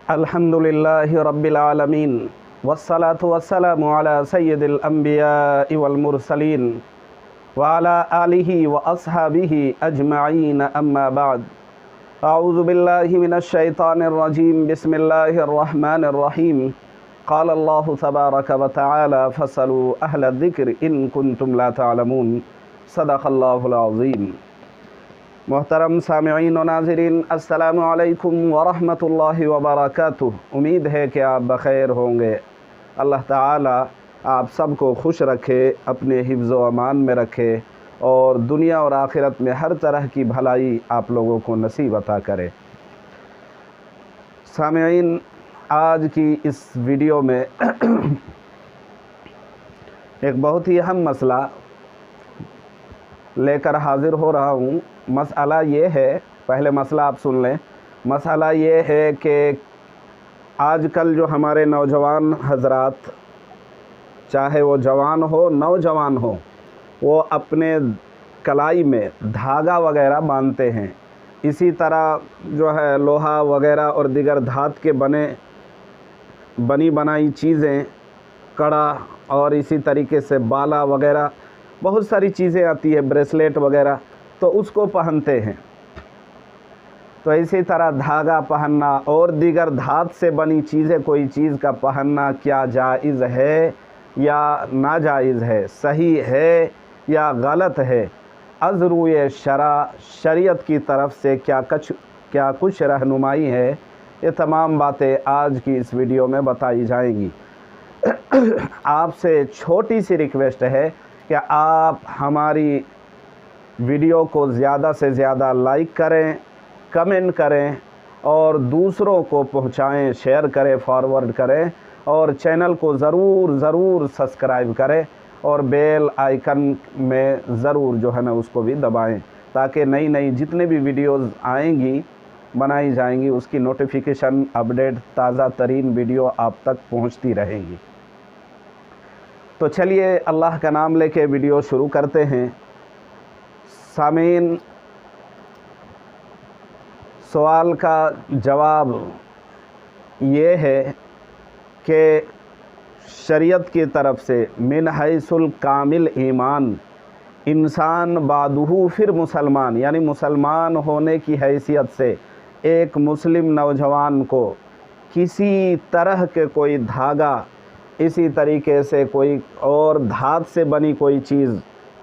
अल्हम्दुलिल्लाहि रब्बिल आलमीन वस्सलातु वस्सलामु अला सय्यिदिल अंबियाइ वल मुरसलीन व अला आलिहि व अस्हाबिहि अजमईन अम्मा बाद। अऊज़ु बिल्लाहि मिनश शैतानिर रजीम बिस्मिल्लाहिर रहमानिर रहीम। क़ाल अल्लाहु तबारक व तआला फसलू अहल ज़िक्र इन कुंतुम ला तअलमून। सदक़ल्लाहुल अज़ीम। मोहतरम सामिईन व नाज़रीन, अस्सलामु अलैकुम व रहमतुल्लाहि व बरकातुहू। उम्मीद है कि आप बख़ैर होंगे। अल्लाह ताला आप सबको खुश रखे, अपने हिफ्ज़ व अमान में रखे और दुनिया और आखिरत में हर तरह की भलाई आप लोगों को नसीब अता करे। सामिईन, आज की इस वीडियो में एक बहुत ही अहम मसला लेकर हाज़िर हो रहा हूँ। मसला ये है, पहले मसला आप सुन लें। मसला ये है कि आजकल जो हमारे नौजवान हजरात, चाहे वो जवान हो नौजवान हो, वो अपने कलाई में धागा वगैरह बांधते हैं। इसी तरह जो है लोहा वगैरह और दिगर धात के बनी बनाई चीज़ें, कड़ा और इसी तरीके से बाला वगैरह बहुत सारी चीज़ें आती है, ब्रेसलेट वगैरह, तो उसको पहनते हैं। तो इसी तरह धागा पहनना और दीगर धात से बनी चीज़ें, कोई चीज़ का पहनना क्या जायज़ है या नाजायज़ है, सही है या गलत है, अज़रूए शरीयत की तरफ से क्या कुछ रहनुमाई है, ये तमाम बातें आज की इस वीडियो में बताई जाएंगी। आपसे छोटी सी रिक्वेस्ट है कि आप हमारी वीडियो को ज़्यादा से ज़्यादा लाइक करें, कमेंट करें और दूसरों को पहुंचाएं, शेयर करें, फॉरवर्ड करें और चैनल को ज़रूर सब्सक्राइब करें और बेल आइकन में ज़रूर जो है ना उसको भी दबाएं, ताकि नई नई जितने भी वीडियोज़ आएंगी, बनाई जाएंगी, उसकी नोटिफिकेशन, अपडेट, ताज़ा तरीन वीडियो आप तक पहुंचती रहेंगी। तो चलिए अल्लाह का नाम लेके वीडियो शुरू करते हैं। सामीन, सवाल का जवाब ये है कि शरीयत की तरफ से मिन हैसुल कामिल ईमान, इंसान बादुहू फिर मुसलमान, यानी मुसलमान होने की हैसियत से एक मुस्लिम नौजवान को किसी तरह के कोई धागा, इसी तरीके से कोई और धात से बनी कोई चीज़,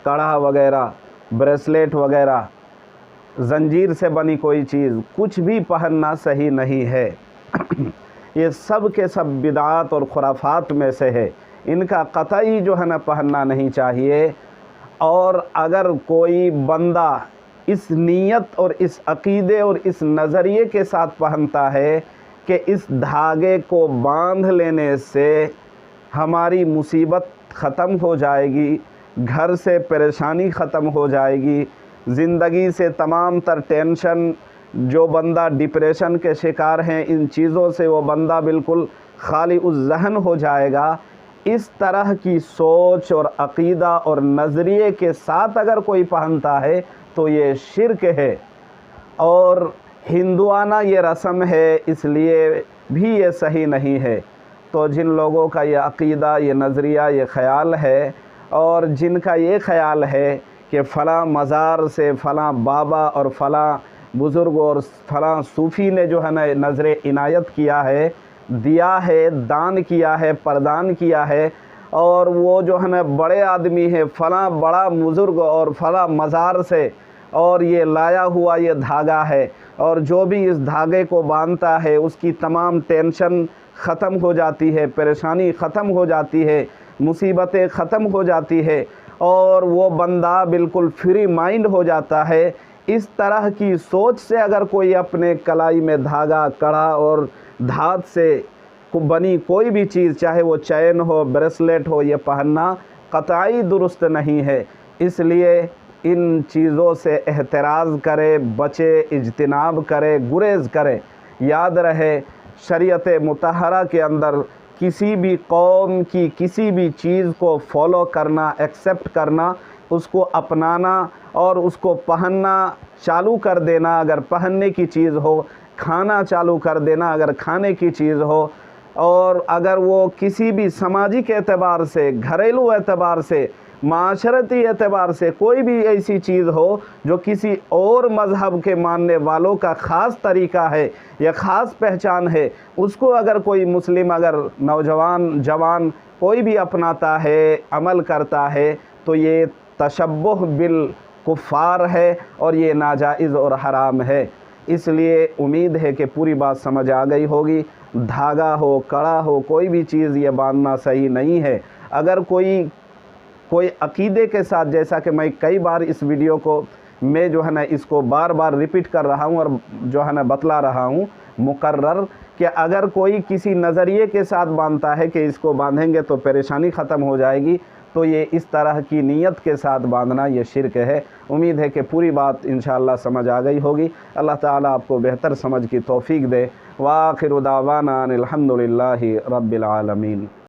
कड़ा वगैरह, ब्रेसलेट वगैरह, जंजीर से बनी कोई चीज़, कुछ भी पहनना सही नहीं है। ये सब के सब बिदात और खुराफात में से है। इनका कतई जो है ना पहनना नहीं चाहिए। और अगर कोई बंदा इस नीयत और इस अक़ीदे और इस नज़रिए के साथ पहनता है कि इस धागे को बांध लेने से हमारी मुसीबत ख़त्म हो जाएगी, घर से परेशानी ख़त्म हो जाएगी, ज़िंदगी से तमाम तर टेंशन, जो बंदा डिप्रेशन के शिकार हैं, इन चीज़ों से वो बंदा बिल्कुल खाली उस जहन हो जाएगा, इस तरह की सोच और अक़ीदा और नज़रिए के साथ अगर कोई पहनता है तो ये शिर्क है और हिंदुआना ये रस्म है, इसलिए भी ये सही नहीं है। तो जिन लोगों का ये अक़ीदा, ये नज़रिया, ये ख़याल है और जिनका ये ख़याल है कि फ़लाँ मज़ार से फ़लाँ बाबा और फ़लाँ बुज़ुर्ग और फ़लाँ सूफ़ी ने जो है ना नज़र इनायत किया है, दिया है, दान किया है, प्रदान किया है और वो जो है ना बड़े आदमी है, फ़लाँ बड़ा बुज़ुर्ग और फ़लाँ मज़ार से और ये लाया हुआ ये धागा है और जो भी इस धागे को बांधता है उसकी तमाम टेंशन ख़त्म हो जाती है, परेशानी ख़त्म हो जाती है, मुसीबतें ख़त्म हो जाती है और वो बंदा बिल्कुल फ्री माइंड हो जाता है। इस तरह की सोच से अगर कोई अपने कलाई में धागा, कड़ा और धात से बनी कोई भी चीज़, चाहे वो चैन हो, ब्रेसलेट हो, ये पहनना कतई दुरुस्त नहीं है। इसलिए इन चीज़ों से एहतराज़ करे, बचे, इज्तिनाब करे, गुरेज़ करे। याद रहे, शरीयत मुतहरा के अंदर किसी भी कौम की किसी भी चीज़ को फॉलो करना, एक्सेप्ट करना, उसको अपनाना और उसको पहनना चालू कर देना, अगर पहनने की चीज़ हो, खाना चालू कर देना, अगर खाने की चीज़ हो, और अगर वो किसी भी सामाजिक एतबार से, घरेलू एतबार से, माशरती एतबार से कोई भी ऐसी चीज़ हो जो किसी और मज़हब के मानने वालों का ख़ास तरीक़ा है या ख़ास पहचान है, उसको अगर कोई मुस्लिम, अगर नौजवान, जवान कोई भी अपनाता है, अमल करता है, तो ये तशब्बुह बिल कुफ़ार है और ये नाजाइज़ और हराम है। इसलिए उम्मीद है कि पूरी बात समझ आ गई होगी। धागा हो, कड़ा हो, कोई भी चीज़ ये बांधना सही नहीं है। अगर कोई अकीदे के साथ, जैसा कि मैं कई बार इस वीडियो को मैं जो है ना इसको बार बार रिपीट कर रहा हूँ और जो है ना बतला रहा हूँ मुकर्रर, कि अगर कोई किसी नज़रिए के साथ बांधता है कि इसको बांधेंगे तो परेशानी ख़त्म हो जाएगी, तो ये इस तरह की नीयत के साथ बांधना ये शिर्क है। उम्मीद है कि पूरी बात इंशाअल्लाह समझ आ गई होगी। अल्लाह ताला आपको बेहतर समझ की तौफ़ीक दे। व आखिरु दावाना अनिल हम्दुलिल्लाहि रब्बिल आलमीन।